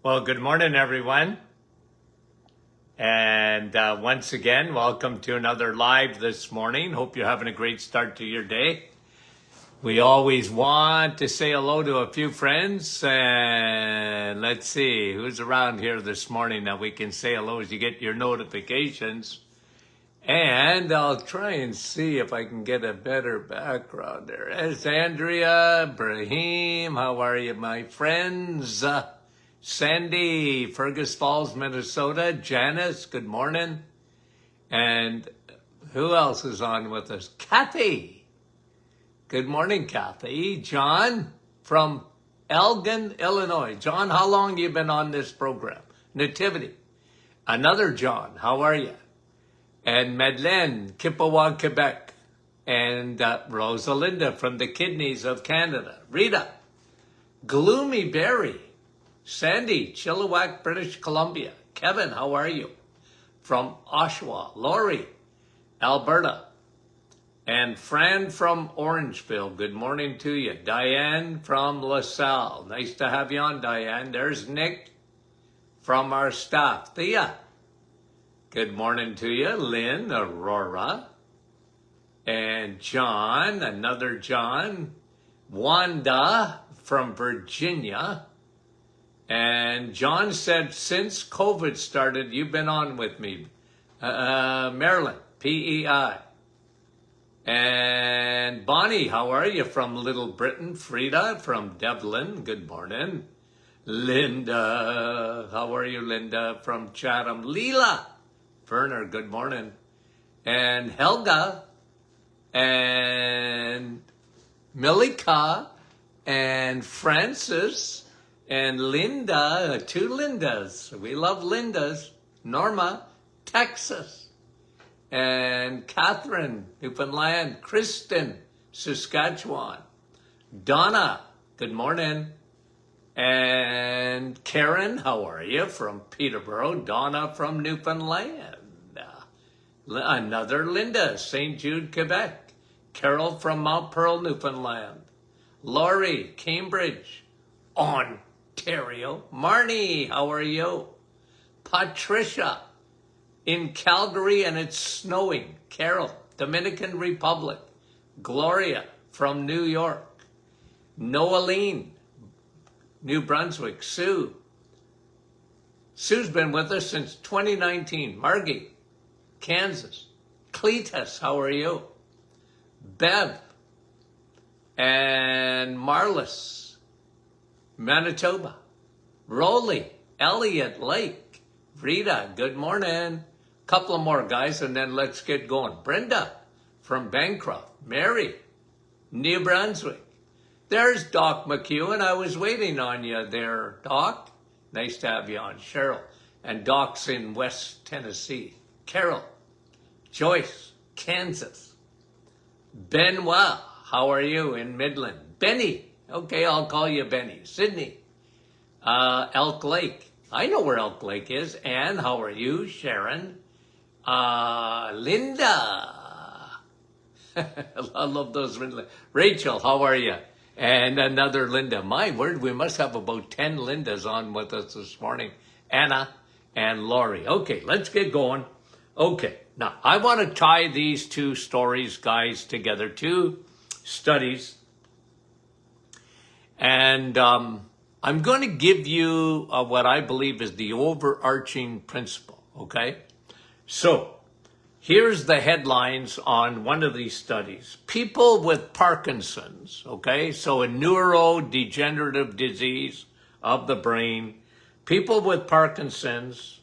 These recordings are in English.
Well, good morning, everyone. And once again, welcome to another live this morning. Hope you're having a great start to your day. We always want to say hello to a few friends. And let's see who's around here this morning that we can say hello as you get your notifications. And I'll try and see if I can get a better background there. It's Andrea, Brahim, how are you, my friends? Sandy, Fergus Falls, Minnesota. Janice, good morning. And who else is on with us? Kathy. Good morning, Kathy. John from Elgin, Illinois. John, how long you been on this program? Nativity. Another John, how are you? And Madeleine, Kippawa, Quebec. And Rosalinda from the Kidneys of Canada. Rita, Gloomy Berry. Sandy, Chilliwack, British Columbia. Kevin, how are you? From Oshawa. Lori, Alberta. And Fran from Orangeville. Good morning to you. Diane from LaSalle. Nice to have you on, Diane. There's Nick from our staff. Thea, good morning to you. Lynn, Aurora. And John, another John. Wanda from Virginia. And John said, since COVID started, you've been on with me. Maryland, PEI. And Bonnie, how are you? From Little Britain. Frida from Devlin, good morning. Linda, how are you, Linda? From Chatham. Leela, Werner, good morning. And Helga, and Milika, and Francis, and Linda, two Lindas. We love Lindas. Norma, Texas. And Catherine, Newfoundland. Kristen, Saskatchewan. Donna, good morning. And Karen, how are you? From Peterborough. Donna from Newfoundland. Another Linda, St. Jude, Quebec. Carol from Mount Pearl, Newfoundland. Laurie, Cambridge, Ontario. Marnie, how are you? Patricia, in Calgary and it's snowing. Carol, Dominican Republic. Gloria from New York. Noeline, New Brunswick. Sue. Sue's been with us since 2019. Margie, Kansas. Cletus, how are you? Bev and Marlis, Manitoba. Rolly, Elliott Lake. Rita, good morning. Couple of more guys and then let's get going. Brenda from Bancroft. Mary, New Brunswick. There's Doc McEwen. I was waiting on you there, Doc. Nice to have you on. Cheryl. And Doc's in West Tennessee. Carol, Joyce, Kansas. Benoit, how are you in Midland? Benny, okay, I'll call you Benny. Sydney, Elk Lake. I know where Elk Lake is. Anne, how are you? Sharon, Linda. I love those. Rachel, how are you? And another Linda. My word, we must have about 10 Lindas on with us this morning. Anna and Laurie. Okay, let's get going. Okay, now I want to tie these two stories, guys, together, two studies. And I'm going to give you what I believe is the overarching principle, okay? So here's the headlines on one of these studies. People with Parkinson's, okay? So a neurodegenerative disease of the brain. People with Parkinson's,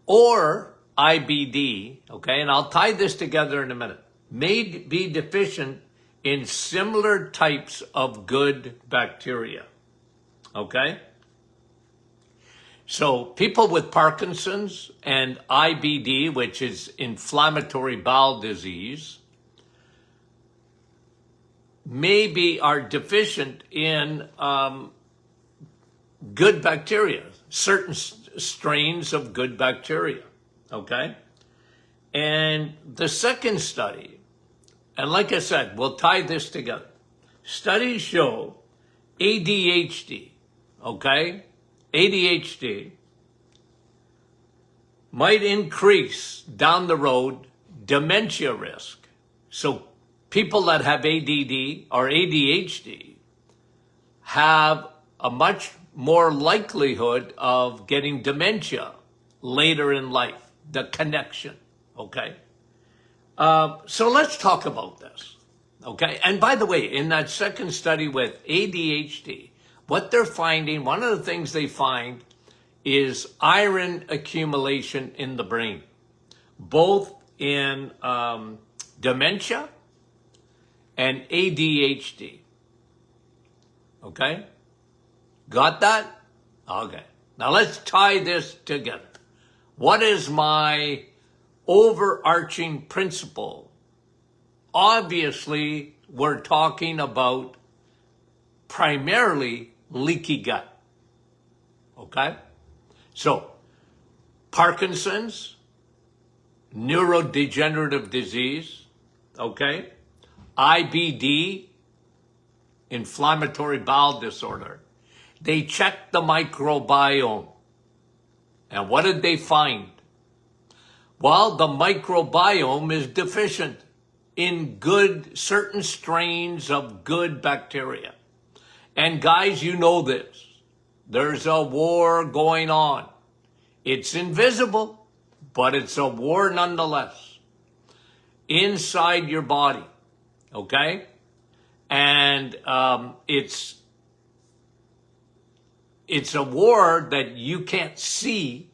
or IBD, okay, and I'll tie this together in a minute, may be deficient in similar types of good bacteria, okay? So people with Parkinson's and IBD, which is inflammatory bowel disease, maybe are deficient in good bacteria, certain strains of good bacteria, okay? And the second study, and like I said, we'll tie this together. Studies show ADHD, okay? ADHD might increase down the road dementia risk. So people that have ADD or ADHD have a much more likelihood of getting dementia later in life, the connection, okay? So let's talk about this, okay? And by the way, in that second study with ADHD, what they're finding, one of the things they find is iron accumulation in the brain, both in dementia and ADHD. Okay? Got that? Okay. Now let's tie this together. What is my overarching principle? Obviously, we're talking about primarily leaky gut. Okay? So, Parkinson's, neurodegenerative disease, okay? IBD, inflammatory bowel disorder. They checked the microbiome. And what did they find? Well, the microbiome is deficient in certain strains of good bacteria. And guys, you know this. There's a war going on. It's invisible, but it's a war nonetheless. Inside your body, okay? And it's a war that you can't see,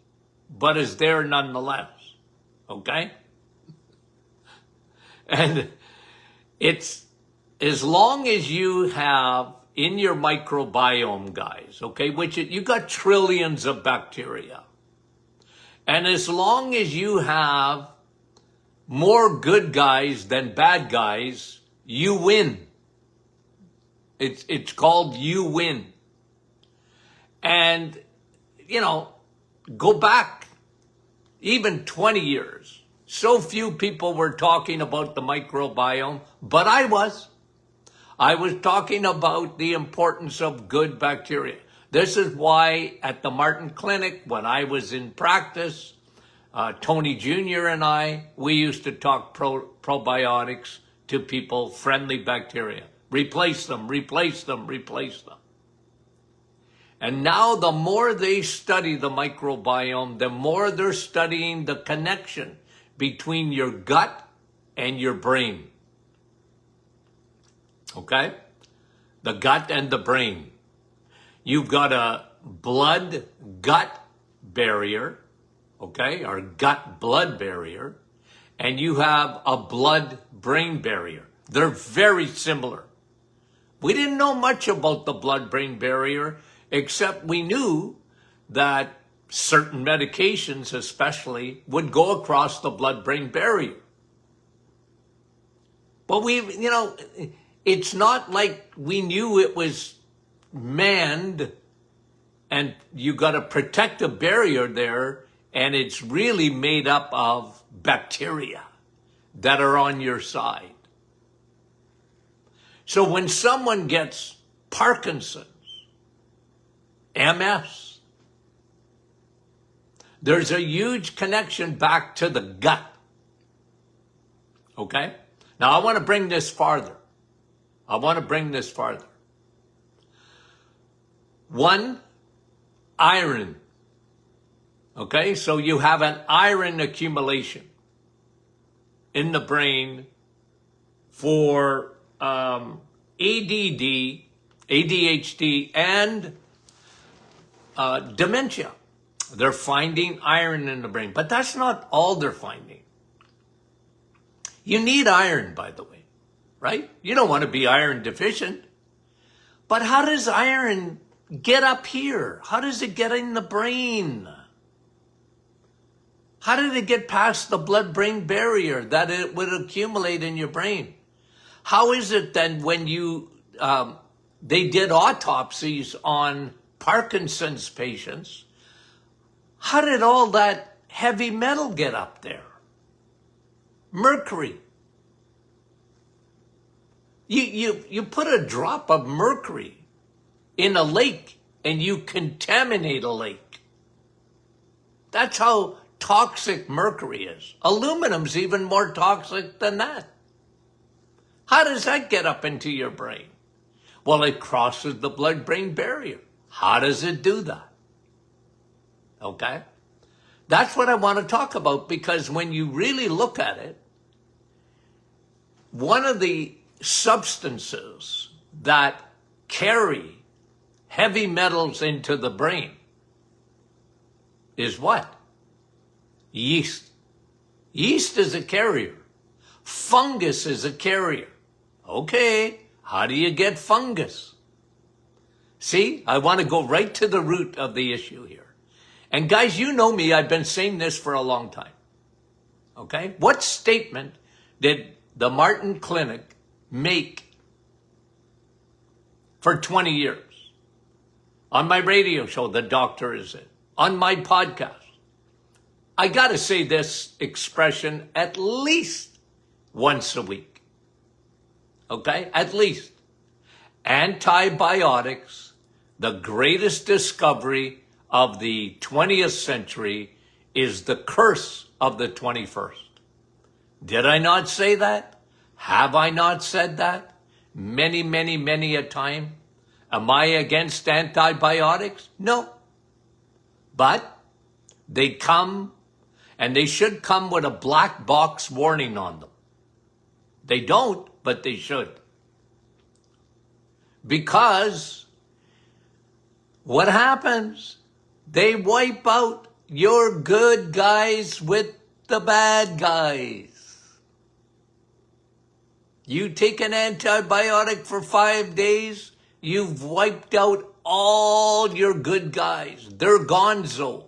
but is there nonetheless, okay? And it's, as long as you have in your microbiome, guys, okay, which you got trillions of bacteria. And as long as you have more good guys than bad guys, you win. It's called you win. And, you know, go back even 20 years. So few people were talking about the microbiome, but I was talking about the importance of good bacteria. This is why at the Martin Clinic, when I was in practice, Tony Jr. and we used to talk probiotics to people, friendly bacteria. Replace them, replace them, replace them. And now the more they study the microbiome, the more they're studying the connection between your gut and your brain. Okay? The gut and the brain. You've got a blood-gut barrier, okay, or gut-blood barrier, and you have a blood-brain barrier. They're very similar. We didn't know much about the blood-brain barrier, except we knew that certain medications especially would go across the blood-brain barrier. But it's not like we knew it was manned and you got a protective barrier there and it's really made up of bacteria that are on your side. So when someone gets Parkinson's, MS, there's a huge connection back to the gut. Okay? Now I want to bring this farther. One, iron. Okay? So you have an iron accumulation in the brain for ADD, ADHD, and dementia. They're finding iron in the brain, but that's not all they're finding. You need iron, by the way, right? You don't want to be iron deficient. But how does iron get up here? How does it get in the brain? How did it get past the blood-brain barrier that it would accumulate in your brain? How is it then when they did autopsies on Parkinson's patients, how did all that heavy metal get up there? Mercury. You put a drop of mercury in a lake and you contaminate a lake. That's how toxic mercury is. Aluminum's even more toxic than that. How does that get up into your brain? Well, it crosses the blood-brain barrier. How does it do that? Okay? That's what I want to talk about, because when you really look at it, one of the substances that carry heavy metals into the brain is what? Yeast. Yeast is a carrier. Fungus is a carrier. Okay, how do you get fungus? See, I want to go right to the root of the issue here. And guys, you know me, I've been saying this for a long time. Okay? What statement did the Martin Clinic make for 20 years? On my radio show, The Doctor Is It. On my podcast. I got to say this expression at least once a week. Okay? At least. Antibiotics, the greatest discovery of the 20th century, is the curse of the 21st. Did I not say that? Have I not said that? Many, many, many a time. Am I against antibiotics? No. But they come, and they should come with a black box warning on them. They don't, but they should. Because what happens? They wipe out your good guys with the bad guys. You take an antibiotic for 5 days, you've wiped out all your good guys. They're gonzo.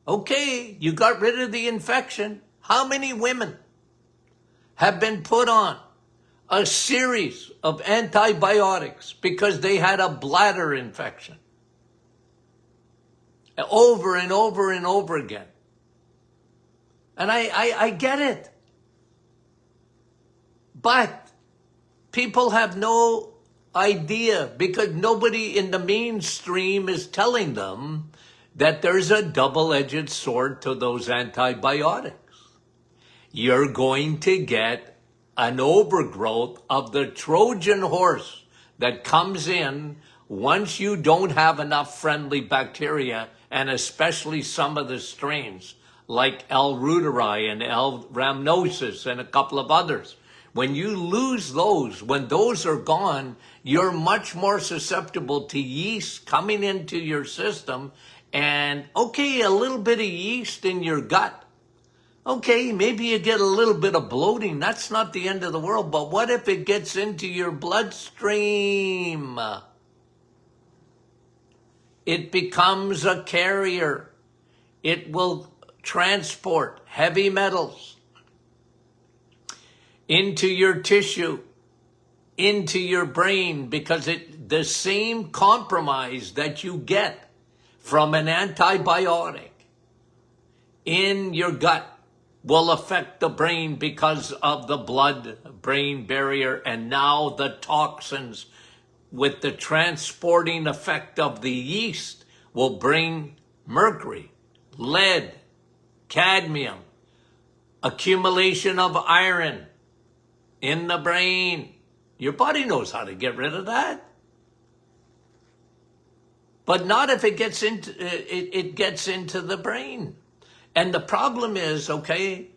Okay, you got rid of the infection. How many women have been put on a series of antibiotics because they had a bladder infection? Over and over and over again. And I get it. But people have no idea, because nobody in the mainstream is telling them that there's a double-edged sword to those antibiotics. You're going to get an overgrowth of the Trojan horse that comes in once you don't have enough friendly bacteria, and especially some of the strains like L. reuteri and L. rhamnosus and a couple of others. When you lose those, when those are gone, you're much more susceptible to yeast coming into your system. And okay, a little bit of yeast in your gut. Okay, maybe you get a little bit of bloating. That's not the end of the world. But what if it gets into your bloodstream? It becomes a carrier. It will transport heavy metals into your tissue, into your brain, because the same compromise that you get from an antibiotic in your gut will affect the brain because of the blood-brain barrier, and now the toxins with the transporting effect of the yeast will bring mercury, lead, cadmium, accumulation of iron in the brain. Your body knows how to get rid of that. But not if it gets into the brain. And the problem is, okay,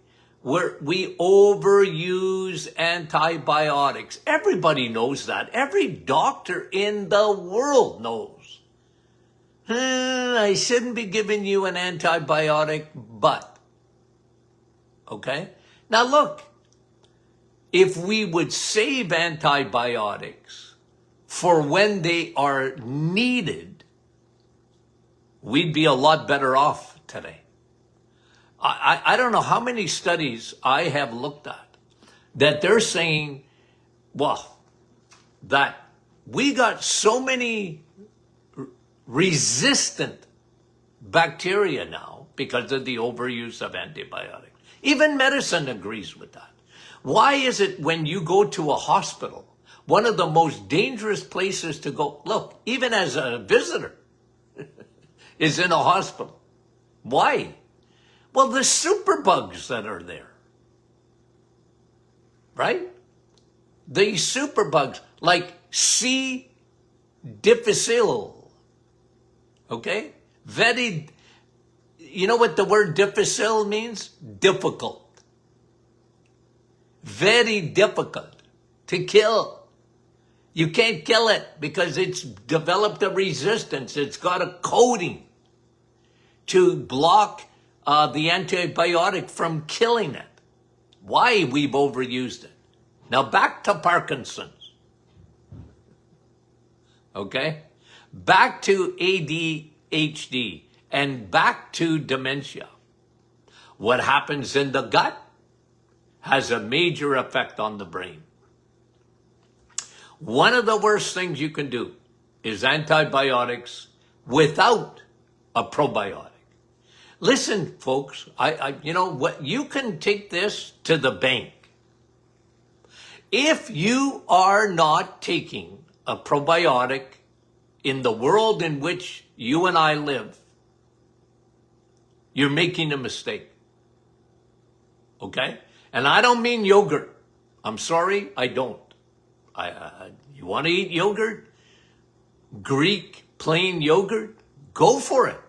we overuse antibiotics. Everybody knows that. Every doctor in the world knows. I shouldn't be giving you an antibiotic, but. Okay? Now look, if we would save antibiotics for when they are needed, we'd be a lot better off today. I don't know how many studies I have looked at that they're saying, well, that we got so many resistant bacteria now because of the overuse of antibiotics. Even medicine agrees with that. Why is it when you go to a hospital, one of the most dangerous places to go, look, even as a visitor, is in a hospital. Why? Well, the superbugs that are there, right? The superbugs like C. difficile, okay? Very, you know what the word difficile means? Difficult. Very difficult to kill. You can't kill it because it's developed a resistance. It's got a coating to block the antibiotic from killing it. Why we've overused it. Now back to Parkinson's. Okay? Back to ADHD and back to dementia. What happens in the gut has a major effect on the brain. One of the worst things you can do is antibiotics without a probiotic. Listen, folks, you know what? You can take this to the bank. If you are not taking a probiotic in the world in which you and I live, you're making a mistake. Okay? And I don't mean yogurt. I'm sorry, I don't. You want to eat yogurt? Greek plain yogurt? Go for it.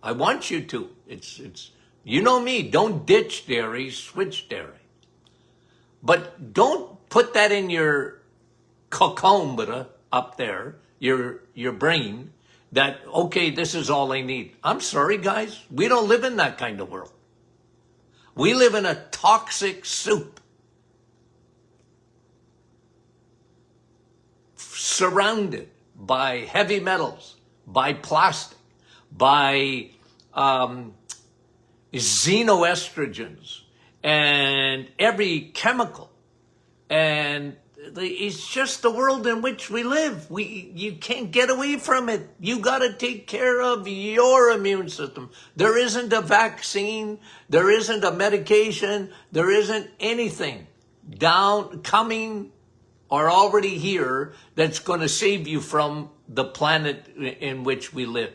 I want you to. It's you know me, don't ditch dairy, switch dairy. But don't put that in your cocomba up there, your brain, that, okay, this is all I need. I'm sorry, guys. We don't live in that kind of world. We live in a toxic soup. Surrounded by heavy metals, by plastic, by xenoestrogens, and every chemical. And it's just the world in which we live. You can't get away from it. You got to take care of your immune system. There isn't a vaccine. There isn't a medication. There isn't anything coming or already here that's going to save you from the planet in which we live.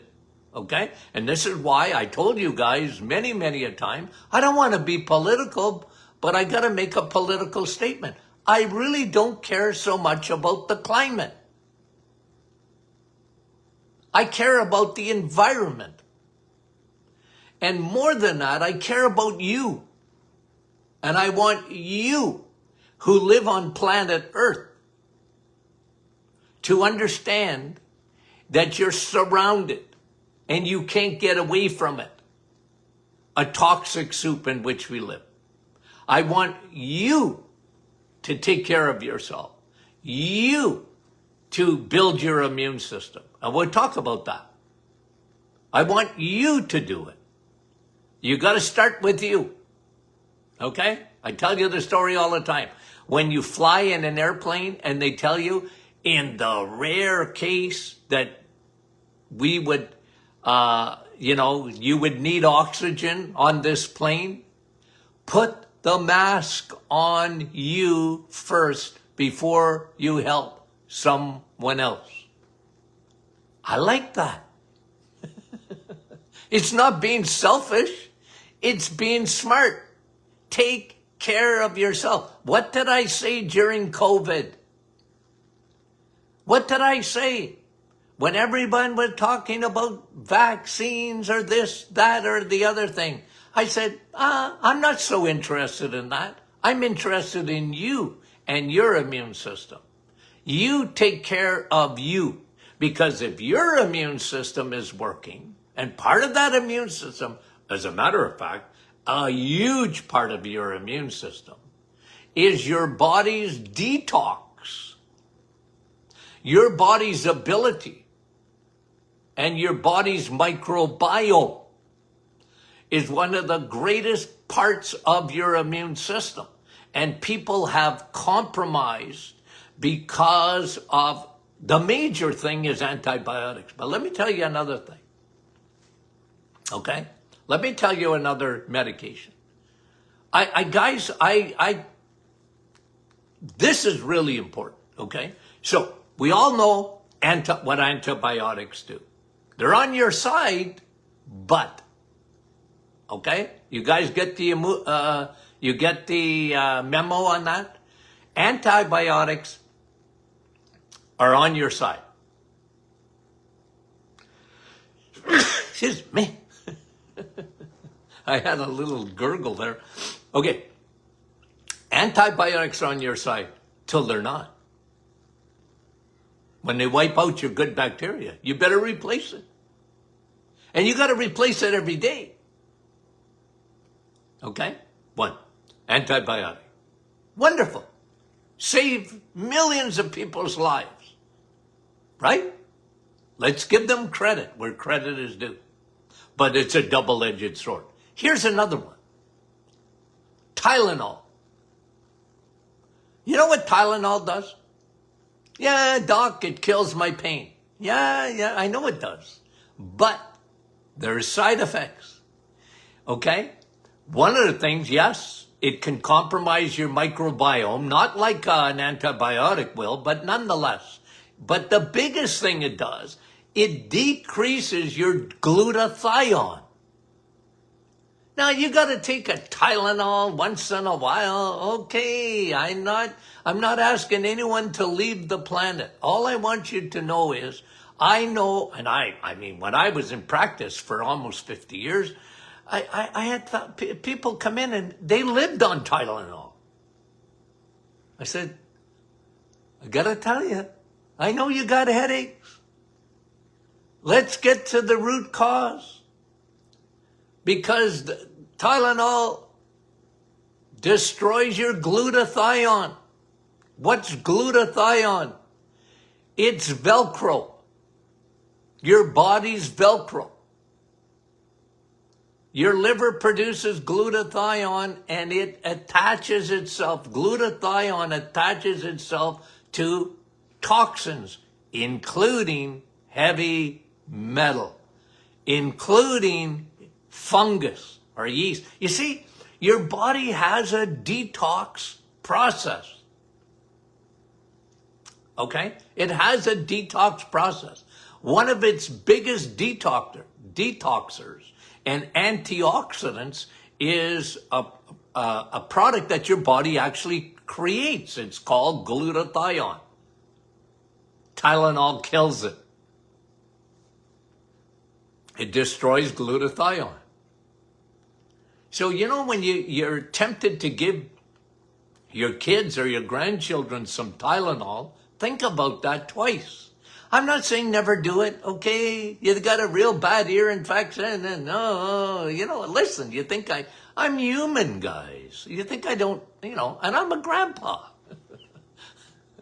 Okay? And this is why I told you guys many, many a time, I don't want to be political, but I got to make a political statement. I really don't care so much about the climate. I care about the environment. And more than that, I care about you. And I want you who live on planet Earth to understand that you're surrounded and you can't get away from it. A toxic soup in which we live. I want you to take care of yourself. You to build your immune system. And we'll talk about that. I want you to do it. You got to start with you. Okay? I tell you the story all the time. When you fly in an airplane and they tell you, in the rare case that we would, you would need oxygen on this plane, put the mask on you first before you help someone else. I like that. It's not being selfish. It's being smart. Take care of yourself. What did I say during COVID? What did I say? When everyone was talking about vaccines or this, that, or the other thing, I said, I'm not so interested in that. I'm interested in you and your immune system. You take care of you. Because if your immune system is working, and part of that immune system, as a matter of fact, a huge part of your immune system is your body's detox, your body's ability, and your body's microbiome is one of the greatest parts of your immune system. And people have compromised because of the major thing is antibiotics. But let me tell you another thing. Okay? Let me tell you another medication. Guys, this is really important. Okay? So we all know what antibiotics do. They're on your side, but, okay? You guys get the memo on that? Antibiotics are on your side. Excuse me. I had a little gurgle there. Okay. Antibiotics are on your side till they're not. When they wipe out your good bacteria, you better replace it. And you got to replace it every day. Okay? 1, antibiotic. Wonderful. Save millions of people's lives. Right? Let's give them credit where credit is due. But it's a double-edged sword. Here's another one. Tylenol. You know what Tylenol does? Yeah, doc, it kills my pain. Yeah, I know it does. But there are side effects. Okay? One of the things, yes, it can compromise your microbiome, not like an antibiotic will, but nonetheless. But the biggest thing it does, it decreases your glutathione. Now, you got to take a Tylenol once in a while. Okay, I'm not asking anyone to leave the planet. All I want you to know is, I know, and I mean, when I was in practice for almost 50 years, I had people come in and they lived on Tylenol. I said, I got to tell you, I know you got headaches. Let's get to the root cause. Because Tylenol destroys your glutathione. What's glutathione? It's Velcro. Your body's Velcro. Your liver produces glutathione and it attaches itself, glutathione attaches itself to toxins, including heavy metal, including fungus or yeast. You see, your body has a detox process. Okay? It has a detox process. One of its biggest detoxers and antioxidants is a product that your body actually creates. It's called glutathione. Tylenol kills it. It destroys glutathione. So, you know, when you're tempted to give your kids or your grandchildren some Tylenol, think about that twice. I'm not saying never do it, okay? You got a real bad ear infection, and no, you know, listen, you think I'm human, guys. You think I don't, you know, and I'm a grandpa,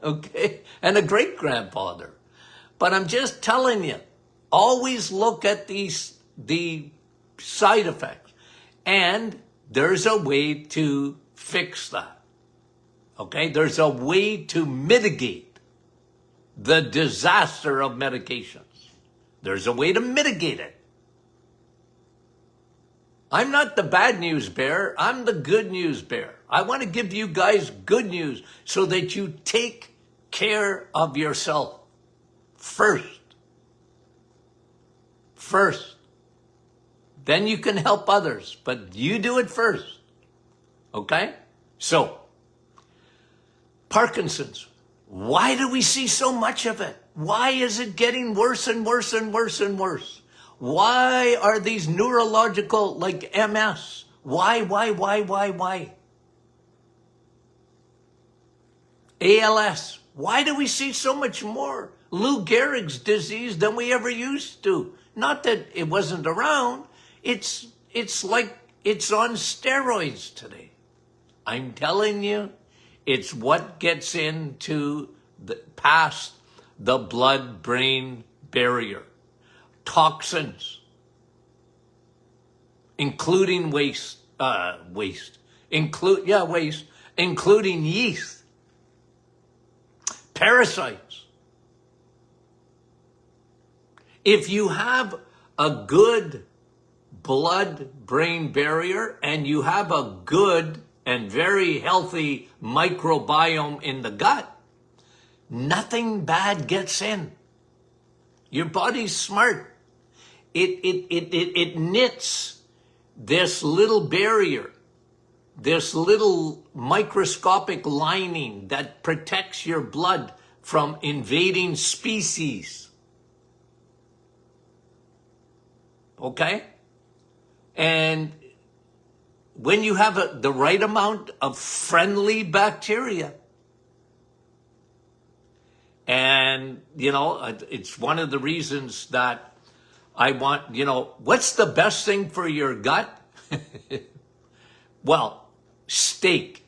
okay? And a great-grandfather. But I'm just telling you, always look at the side effects. And there's a way to fix that. Okay? There's a way to mitigate the disaster of medications. There's a way to mitigate it. I'm not the bad news bearer. I'm the good news bearer. I want to give you guys good news so that you take care of yourself first. First. Then you can help others, but you do it first. Okay? So, Parkinson's. Why do we see so much of it? Why is it getting worse and worse and worse and worse? Why are these neurological, like MS? Why? ALS. Why do we see so much more Lou Gehrig's disease than we ever used to? Not that it wasn't around. It's like it's on steroids today. I'm telling you, it's what gets into past the blood-brain barrier. Toxins, including waste, including yeast, parasites. If you have a good blood-brain barrier and you have a good and very healthy microbiome in the gut, nothing bad gets in. Your body's smart. It knits this little barrier, this little microscopic lining that protects your blood from invading species. Okay? And when you have the right amount of friendly bacteria, and, it's one of the reasons that I want, what's the best thing for your gut? Well, steak.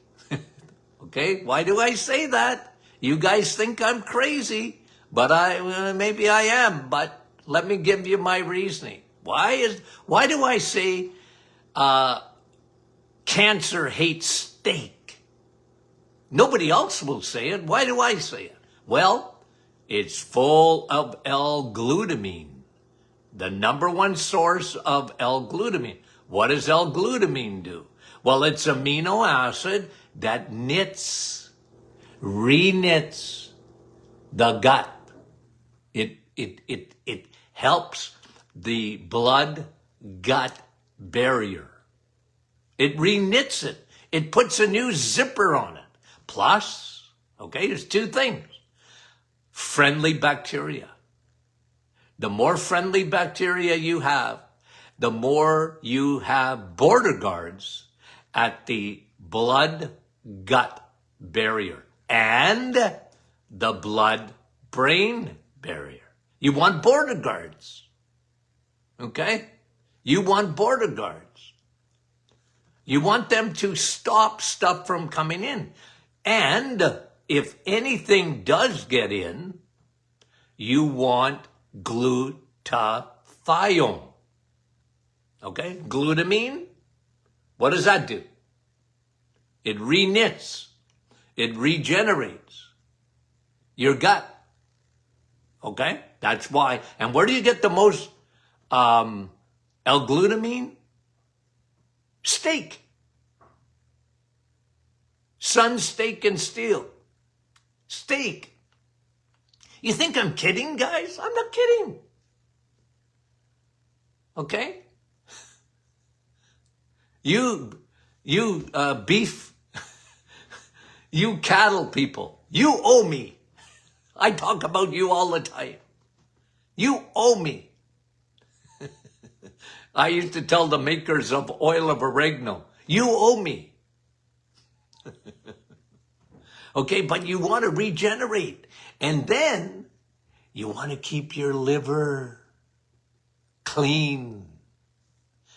Okay, why do I say that? You guys think I'm crazy, but maybe I am, but let me give you my reasoning. Why do I say cancer hates steak? Nobody else will say it. Why do I say it? Well, it's full of L-glutamine, the number one source of L-glutamine. What does L-glutamine do? Well, it's amino acid that reknits the gut. It helps the blood-gut barrier. It reknits it. It puts a new zipper on it. Plus, there's two things. Friendly bacteria. The more friendly bacteria you have, the more you have border guards at the blood-gut barrier and the blood-brain barrier. You want border guards. Okay? You want border guards. You want them to stop stuff from coming in. And if anything does get in, you want glutathione. Okay? Glutamine, what does that do? It reknits. It regenerates your gut. Okay? That's why. And where do you get the most L-glutamine? Steak. Sun, steak, and steel. Steak. You think I'm kidding, guys? I'm not kidding. Okay? You beef, you cattle people, you owe me. I talk about you all the time. You owe me. I used to tell the makers of oil of oregano, you owe me. Okay, but you want to regenerate. And then you want to keep your liver clean.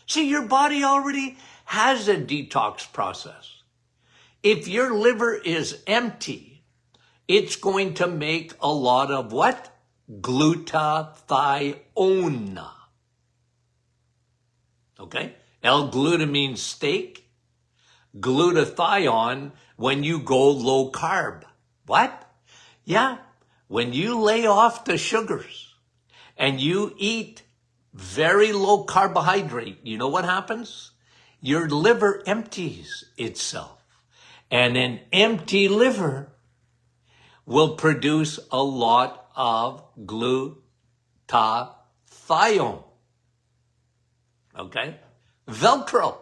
See, your body already has a detox process. If your liver is empty, it's going to make a lot of what? Glutathione. Okay? L-glutamine steak, glutathione when you go low carb. What? Yeah, when you lay off the sugars and you eat very low carbohydrate, you know what happens? Your liver empties itself. And an empty liver will produce a lot of glutathione. Okay? Velcro.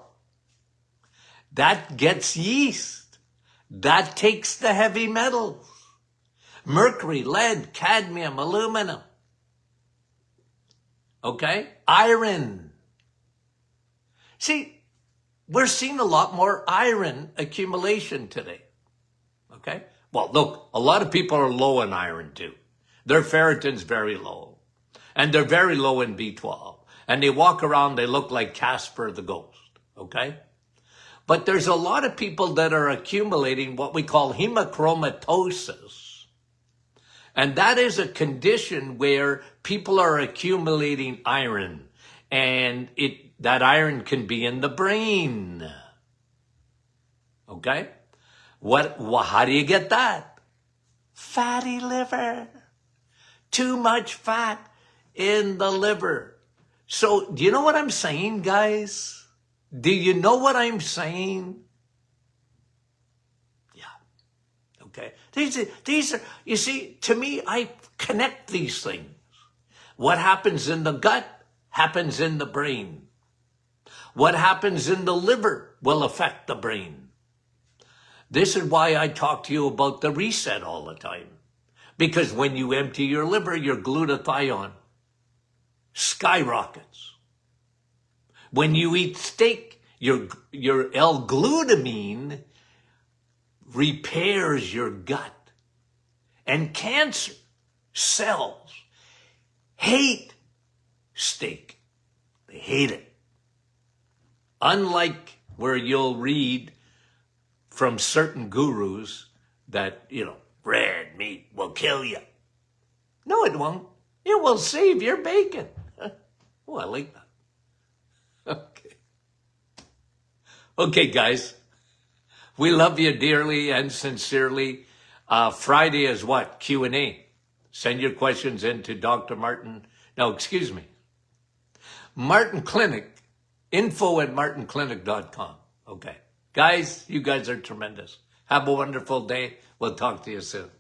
That gets yeast. That takes the heavy metals. Mercury, lead, cadmium, aluminum. Okay? Iron. See, we're seeing a lot more iron accumulation today. Okay? Well, look, a lot of people are low in iron too. Their ferritin's very low. And they're very low in B12. And they walk around, they look like Casper the Ghost. Okay? But there's a lot of people that are accumulating what we call hemochromatosis. And that is a condition where people are accumulating iron. And that iron can be in the brain. Okay? How do you get that? Fatty liver. Too much fat in the liver. So, do you know what I'm saying, guys? Do you know what I'm saying? Yeah. Okay. These are, you see, to me, I connect these things. What happens in the gut happens in the brain. What happens in the liver will affect the brain. This is why I talk to you about the reset all the time. Because when you empty your liver, your glutathione skyrockets. When you eat steak, your L-glutamine repairs your gut. And cancer cells hate steak. They hate it. Unlike where you'll read from certain gurus that, red meat will kill you. No, it won't. It will save your bacon. Oh, I like that. Okay, guys. We love you dearly and sincerely. Friday is what? Q&A. Send your questions in to Dr. Martin. No, excuse me. Martin Clinic. info@martinclinic.com. Okay. Guys, you guys are tremendous. Have a wonderful day. We'll talk to you soon.